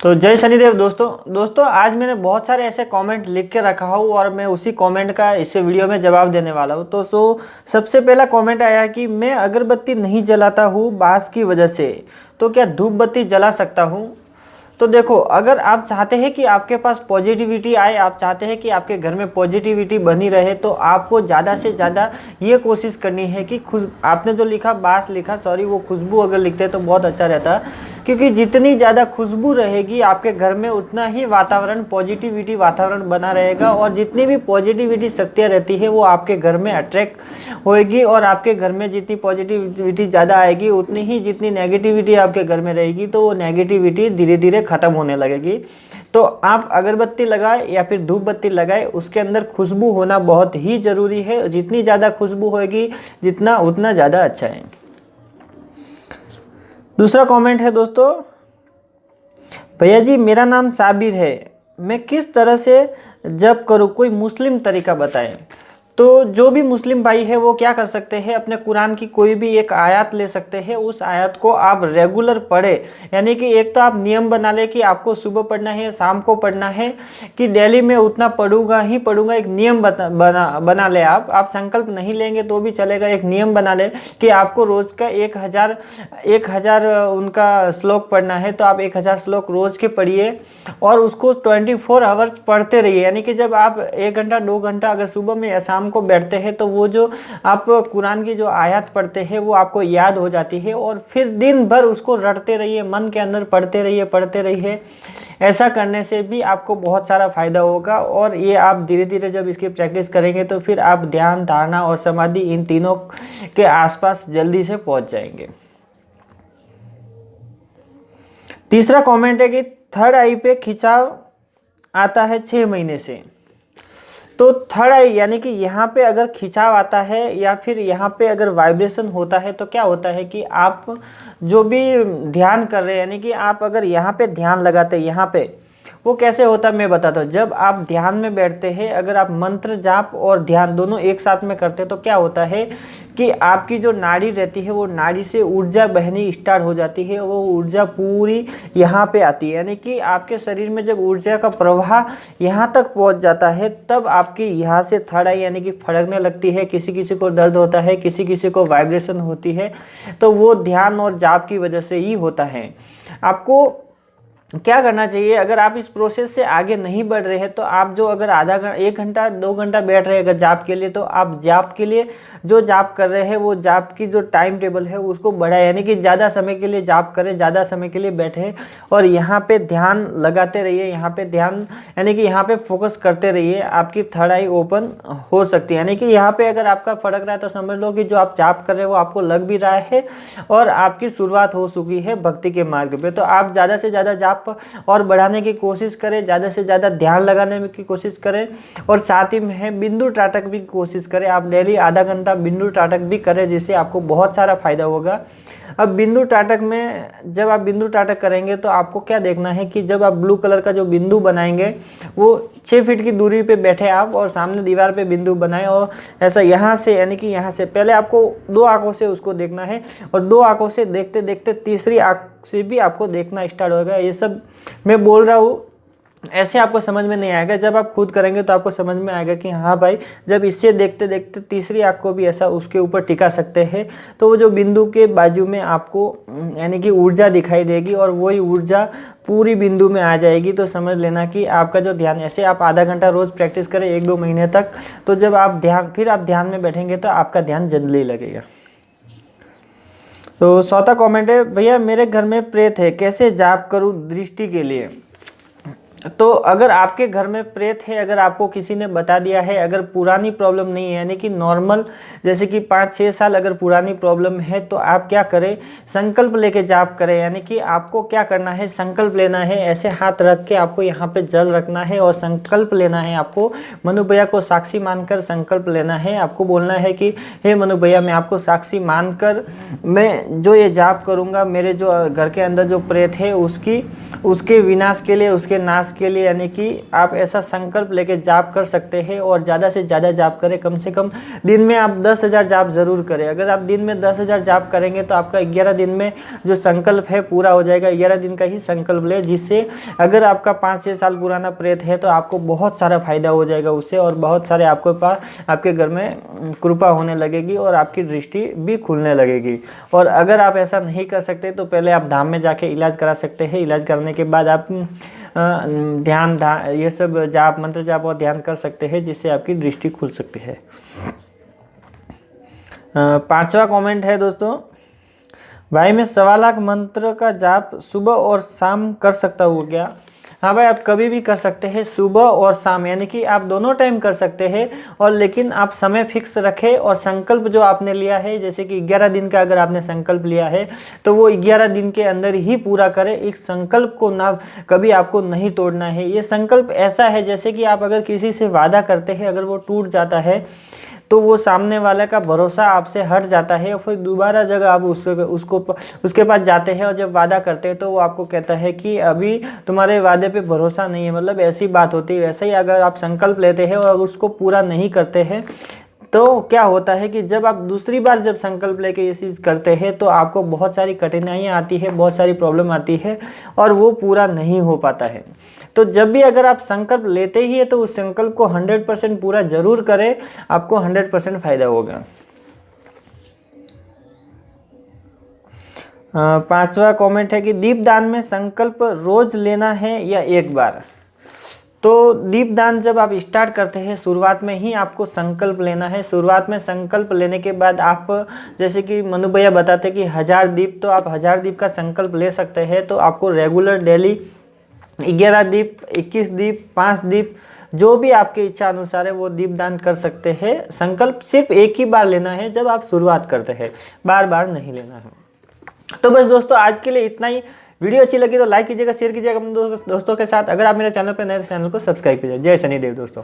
तो जय शनिदेव दोस्तों आज मैंने बहुत सारे ऐसे कमेंट लिख के रखा हूँ और मैं उसी कमेंट का इस वीडियो में जवाब देने वाला हूँ। तो सबसे पहला कमेंट आया कि मैं अगरबत्ती नहीं जलाता हूँ बांस की वजह से, तो क्या धूप बत्ती जला सकता हूँ? तो देखो, अगर आप चाहते हैं कि आपके पास पॉजिटिविटी आए, आप चाहते हैं कि आपके घर में पॉजिटिविटी बनी रहे, तो आपको ज़्यादा से ज़्यादा ये कोशिश करनी है कि आपने जो लिखा बांस लिखा, सॉरी, वो खुशबू अगर लिखते तो बहुत अच्छा रहता, क्योंकि जितनी ज़्यादा खुशबू रहेगी आपके घर में उतना ही वातावरण पॉजिटिविटी वातावरण बना रहेगा, और जितनी भी पॉजिटिविटी शक्तियाँ रहती है वो आपके घर में अट्रैक्ट होएगी, और आपके घर में जितनी पॉजिटिविटी ज़्यादा आएगी उतनी ही जितनी नेगेटिविटी आपके घर में रहेगी तो वो नेगेटिविटी धीरे धीरे ख़त्म होने लगेगी। तो आप अगरबत्ती लगाए या फिर धूप बत्ती लगाए, उसके अंदर खुशबू होना बहुत ही ज़रूरी है। जितनी ज़्यादा खुशबू होएगी जितना उतना ज़्यादा अच्छा है। दूसरा कमेंट है दोस्तों, भैया जी मेरा नाम साबिर है, मैं किस तरह से जप करूँ, कोई मुस्लिम तरीका बताएं। तो जो भी मुस्लिम भाई है वो क्या कर सकते हैं, अपने कुरान की कोई भी एक आयत ले सकते हैं, उस आयत को आप रेगुलर पढ़े। यानी कि एक तो आप नियम बना ले कि आपको सुबह पढ़ना है, शाम को पढ़ना है, कि डेली में उतना पढ़ूंगा ही पढ़ूंगा, एक नियम बना ले। आप संकल्प नहीं लेंगे तो भी चलेगा, एक नियम बना ले कि आपको रोज़ का 1000 उनका श्लोक पढ़ना है, तो आप 1000 श्लोक रोज़ के पढ़िए और उसको 24 आवर्स पढ़ते रहिए। यानी कि जब आप 1 घंटा 2 घंटा अगर सुबह में या शाम को बैठते हैं तो वो जो आप कुरान की जो आयत पढ़ते हैं वो आपको याद हो जाती है, और फिर दिन भर उसको रटते रहिए, मन के अंदर पढ़ते रहिए। ऐसा करने से भी आपको बहुत सारा फायदा होगा, और ये आप धीरे धीरे जब इसकी प्रैक्टिस करेंगे तो फिर आप ध्यान, धारणा और समाधि इन तीनों के आसपास जल्दी से पहुंच जाएंगे। तीसरा कमेंट है कि थर्ड आई पे खिंचाव आता है 6 महीने से। तो थर्ड आई यानी कि यहाँ पे अगर खिंचाव आता है या फिर यहाँ पे अगर वाइब्रेशन होता है, तो क्या होता है कि आप जो भी ध्यान कर रहे हैं, यानी कि आप अगर यहाँ पे ध्यान लगाते हैं, यहाँ पे वो कैसे होता है मैं बताता हूँ। जब आप ध्यान में बैठते हैं, अगर आप मंत्र जाप और ध्यान दोनों एक साथ में करते हैं तो क्या होता है कि आपकी जो नाड़ी रहती है वो नाड़ी से ऊर्जा बहनी स्टार्ट हो जाती है, वो ऊर्जा पूरी यहाँ पे आती है। यानी कि आपके शरीर में जब ऊर्जा का प्रवाह यहाँ तक पहुँच जाता है तब आपकी यहाँ से थर्ड आई यानी कि फड़कने लगती है। किसी किसी को दर्द होता है, किसी किसी को वाइब्रेशन होती है, तो वो ध्यान और जाप की वजह से ही होता है। आपको क्या करना चाहिए, अगर आप इस प्रोसेस से आगे नहीं बढ़ रहे हैं तो आप जो अगर आधा घंटा 1 घंटा 2 घंटा बैठ रहे हैं अगर जाप के लिए, तो आप जाप के लिए जो जाप कर रहे हैं वो जाप की जो टाइम टेबल है उसको बढ़ाए। यानी कि ज़्यादा समय के लिए जाप करें, ज़्यादा समय के लिए बैठे और यहाँ पे ध्यान लगाते रहिए। यहाँ पे ध्यान यानी कि यहाँ पे फोकस करते रहिए, आपकी थर्ड आई ओपन हो सकती है। यानी कि यहाँ पे अगर आपका फड़क रहा है तो समझ लो कि जो आप जाप कर रहे हैं वो आपको लग भी रहा है और आपकी शुरुआत हो चुकी है भक्ति के मार्ग पे। तो आप ज़्यादा से ज़्यादा जाप और बढ़ाने की कोशिश करें, ज़्यादा से ज़्यादा ध्यान लगाने की कोशिश करें, और साथ ही में बिंदु टाटक भी कोशिश करें। आप डेली आधा घंटा बिंदु टाटक भी करें, जिससे आपको बहुत सारा फायदा होगा। अब बिंदु टाटक में जब आप बिंदु टाटक करेंगे तो आपको क्या देखना है कि जब आप ब्लू कलर का जो बिंदु बनाएंगे वो 6 फीट की दूरी पे बैठे आप और सामने दीवार पे बिंदु बनाएं, और ऐसा यहाँ से यानी कि यहाँ से पहले आपको 2 आंखों से उसको देखना है, और 2 आंखों से देखते देखते तीसरी आंख से भी आपको देखना स्टार्ट होगा। ये सब मैं बोल रहा हूँ, ऐसे आपको समझ में नहीं आएगा। जब आप खुद करेंगे तो आपको समझ में आएगा कि हाँ भाई, जब इससे देखते देखते तीसरी आँख को भी ऐसा उसके ऊपर टिका सकते हैं, तो वो जो बिंदु के बाजू में आपको यानी कि ऊर्जा दिखाई देगी और वही ऊर्जा पूरी बिंदु में आ जाएगी। तो समझ लेना कि आपका जो ध्यान, ऐसे आप आधा घंटा रोज़ प्रैक्टिस करें 1-2 महीने तक, तो जब आप ध्यान में बैठेंगे तो आपका ध्यान जल्दी लगेगा। तो चौथा कमेंट है, भैया मेरे घर में प्रेत है, कैसे जाप करूँ दृष्टि के लिए। तो अगर आपके घर में प्रेत है, अगर आपको किसी ने बता दिया है, अगर पुरानी प्रॉब्लम नहीं है यानी कि नॉर्मल जैसे कि 5-6 साल अगर पुरानी प्रॉब्लम है, तो आप क्या करें, संकल्प लेके जाप करें। यानी कि आपको क्या करना है, संकल्प लेना है, ऐसे हाथ रख के आपको यहाँ पे जल रखना है और संकल्प लेना है। आपको मनु भैया को साक्षी मानकर संकल्प लेना है। आपको बोलना है कि हे मनु भैया, मैं आपको साक्षी मानकर मैं जो ये जाप करूँगा, मेरे जो घर के अंदर जो प्रेत है उसके विनाश के लिए, उसके नाश के लिए यानी कि आप ऐसा संकल्प लेके जाप कर सकते हैं और ज़्यादा से ज़्यादा जाप करें। कम से कम दिन में आप 10,000 जाप ज़रूर करें। अगर आप दिन में 10,000 जाप करेंगे तो आपका 11 दिन में जो संकल्प है पूरा हो जाएगा। 11 दिन का ही संकल्प ले, जिससे अगर आपका 5-6 साल पुराना प्रेत है तो आपको बहुत सारा फायदा हो जाएगा उससे, और बहुत सारे आपके पास आपके घर में कृपा होने लगेगी और आपकी दृष्टि भी खुलने लगेगी। और अगर आप ऐसा नहीं कर सकते तो पहले आप धाम में जाके इलाज करा सकते हैं। इलाज करने के बाद आप ध्यान ये सब जाप, मंत्र जाप और ध्यान कर सकते हैं, जिससे आपकी दृष्टि खुल सकती है। 5वां कमेंट है दोस्तों, भाई मैं 1.25 लाख मंत्र का जाप सुबह और शाम कर सकता हूँ क्या? हाँ भाई, आप कभी भी कर सकते हैं, सुबह और शाम, यानी कि आप दोनों टाइम कर सकते हैं। और लेकिन आप समय फिक्स रखें और संकल्प जो आपने लिया है, जैसे कि 11 दिन का अगर आपने संकल्प लिया है तो वो 11 दिन के अंदर ही पूरा करें। एक संकल्प को ना कभी आपको नहीं तोड़ना है। ये संकल्प ऐसा है जैसे कि आप अगर किसी से वादा करते हैं, अगर वो टूट जाता है तो वो सामने वाले का भरोसा आपसे हट जाता है और फिर दोबारा जब आप उसके पास जाते हैं और जब वादा करते हैं तो वो आपको कहता है कि अभी तुम्हारे वादे पे भरोसा नहीं है। मतलब ऐसी बात होती है। वैसे ही अगर आप संकल्प लेते हैं और उसको पूरा नहीं करते हैं तो क्या होता है कि जब आप दूसरी बार जब संकल्प लेके ये चीज़ करते हैं तो आपको बहुत सारी कठिनाइयाँ आती है, बहुत सारी प्रॉब्लम आती है और वो पूरा नहीं हो पाता है। तो जब भी अगर आप संकल्प लेते ही है तो उस संकल्प को 100% पूरा जरूर करें, आपको 100% फायदा होगा। 5वां कमेंट है कि दीपदान में संकल्प रोज लेना है या एक बार? तो दीपदान जब आप स्टार्ट करते हैं शुरुआत में ही आपको संकल्प लेना है। शुरुआत में संकल्प लेने के बाद आप, जैसे कि मनु भैया बताते हैं कि 1000 दीप, तो आप 1000 दीप का संकल्प ले सकते हैं। तो आपको रेगुलर डेली 11 दीप, 21 दीप, 5 दीप, जो भी आपकी इच्छा अनुसार है वो दीपदान कर सकते हैं। संकल्प सिर्फ एक ही बार लेना है जब आप शुरुआत करते हैं, बार बार नहीं लेना है। तो बस दोस्तों आज के लिए इतना ही। वीडियो अच्छी लगी तो लाइक कीजिएगा, शेयर कीजिएगा अपने दोस्तों के साथ। अगर आप मेरे चैनल पर नए, चैनल को सब्सक्राइब कीजिए। जय शनिदेव दोस्तों।